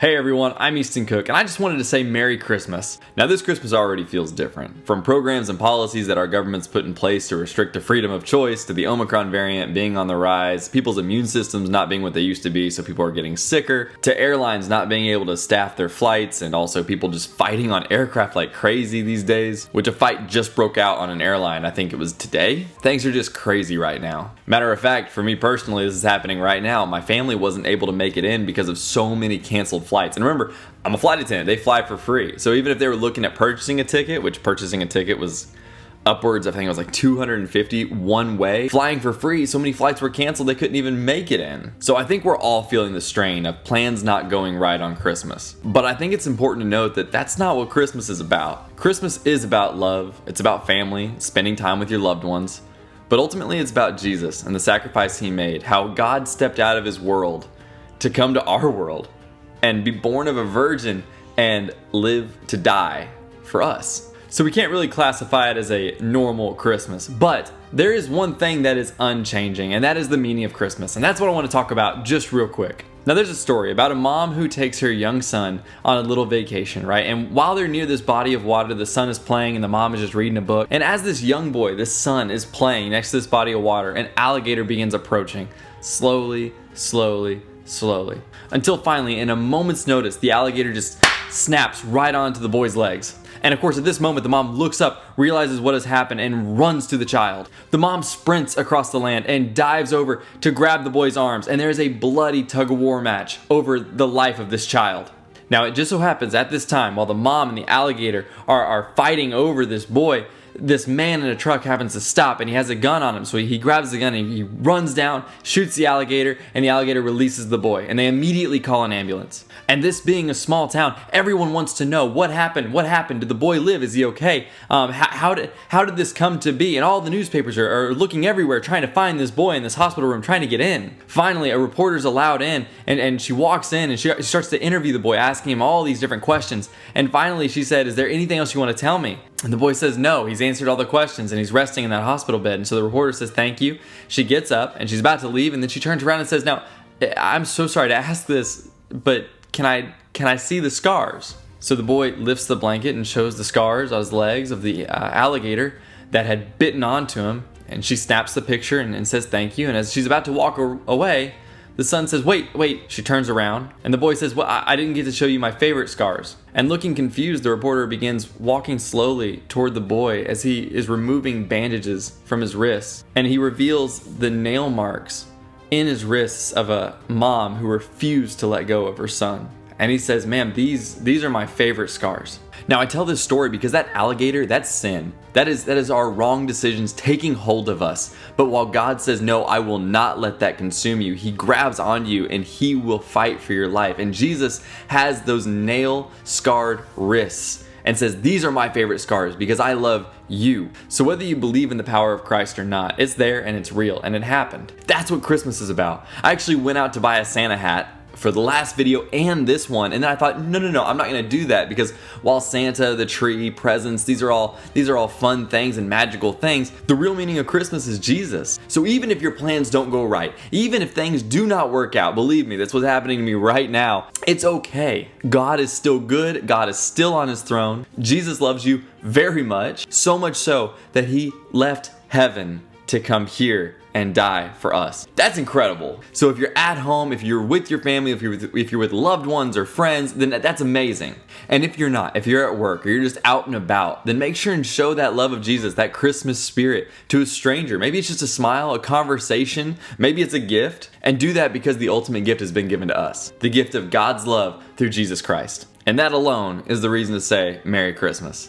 Hey everyone, I'm Easton and I just wanted to say Merry Christmas. Now this Christmas already feels different. From programs and policies that our government's put in place to restrict the freedom of choice, to the Omicron variant being on the rise, people's immune systems not being what they used to be so people are getting sicker, to airlines not being able to staff their flights, and also people just fighting on aircraft like crazy these days, which a fight just broke out on an airline, I think it was today. Things are just crazy right now. Matter of fact, for me personally, this is happening right now. My family wasn't able to make it in because of so many canceled flights. And remember, I'm a flight attendant. They fly for free. So even if they were looking at purchasing a ticket, which purchasing a ticket was upwards, I think it was like $250 one way, flying for free, so many flights were canceled they couldn't even make it in. So I think we're all feeling the strain of plans not going right on Christmas. But I think it's important to note that that's not what Christmas is about. Christmas is about love. It's about family, spending time with your loved ones. But ultimately it's about Jesus and the sacrifice he made, how God stepped out of his world to come to our world and be born of a virgin and live to die for us. So we can't really classify it as a normal Christmas, but there is one thing that is unchanging, and that is the meaning of Christmas. And that's what I want to talk about just real quick. Now there's a story about a mom who takes her young son on a little vacation, right? And while they're near this body of water, the son is playing and the mom is just reading a book. And as this young boy, this son, is playing next to this body of water, an alligator begins approaching, slowly, until finally, in a moment's notice, the alligator just snaps right onto the boy's legs. And of course, at this moment, the mom looks up, realizes what has happened, and runs to the child. The mom sprints across the land and dives over to grab the boy's arms, and there is a bloody tug-of-war match over the life of this child. Now, it just so happens at this time, while the mom and the alligator are fighting over this boy, this man in a truck happens to stop, and he has a gun on him. So he grabs the gun and he runs down, shoots the alligator, and the alligator releases the boy. And they immediately call an ambulance. And this being a small town, everyone wants to know what happened. What happened? Did the boy live? Is he okay? How did this come to be? And all the newspapers are looking everywhere, trying to find this boy in this hospital room, trying to get in. Finally, a reporter's allowed in, and she walks in and she starts to interview the boy, asking him all these different questions. And finally, she said, "Is there anything else you want to tell me?" And the boy says no, he's answered all the questions and he's resting in that hospital bed. And so the reporter says, "Thank you." She gets up and she's about to leave, and then she turns around and says, "Now, I'm so sorry to ask this, but can I see the scars?" So the boy lifts the blanket and shows the scars on his legs of the alligator that had bitten onto him. And she snaps the picture and says thank you. And as she's about to walk away, the son says, wait. She turns around and the boy says, "Well, I didn't get to show you my favorite scars." And looking confused, the reporter begins walking slowly toward the boy as he is removing bandages from his wrists. And he reveals the nail marks in his wrists of a mom who refused to let go of her son. And he says, "Ma'am, these are my favorite scars." Now I tell this story because that alligator, that's sin. That is our wrong decisions taking hold of us. But while God says, "No, I will not let that consume you," he grabs onto you and he will fight for your life. And Jesus has those nail-scarred wrists and says, "These are my favorite scars because I love you." So whether you believe in the power of Christ or not, it's there and it's real and it happened. That's what Christmas is about. I actually went out to buy a Santa hat for the last video and this one, and then I thought, no, I'm not gonna do that, because while Santa, the tree, presents, these are all fun things and magical things, the real meaning of Christmas is Jesus. So even if your plans don't go right, even if things do not work out, believe me, that's what's happening to me right now, it's okay. God is still good. God is still on his throne. Jesus loves you very much, so much so that he left heaven to come here and die for us. That's incredible. So if you're at home, if you're with your family, if you're with loved ones or friends, then that's amazing. And if you're not, if you're at work or you're just out and about, then make sure and show that love of Jesus, that Christmas spirit, to a stranger. Maybe it's just a smile, a conversation, maybe it's a gift. And do that because the ultimate gift has been given to us, the gift of God's love through Jesus Christ. And that alone is the reason to say Merry Christmas.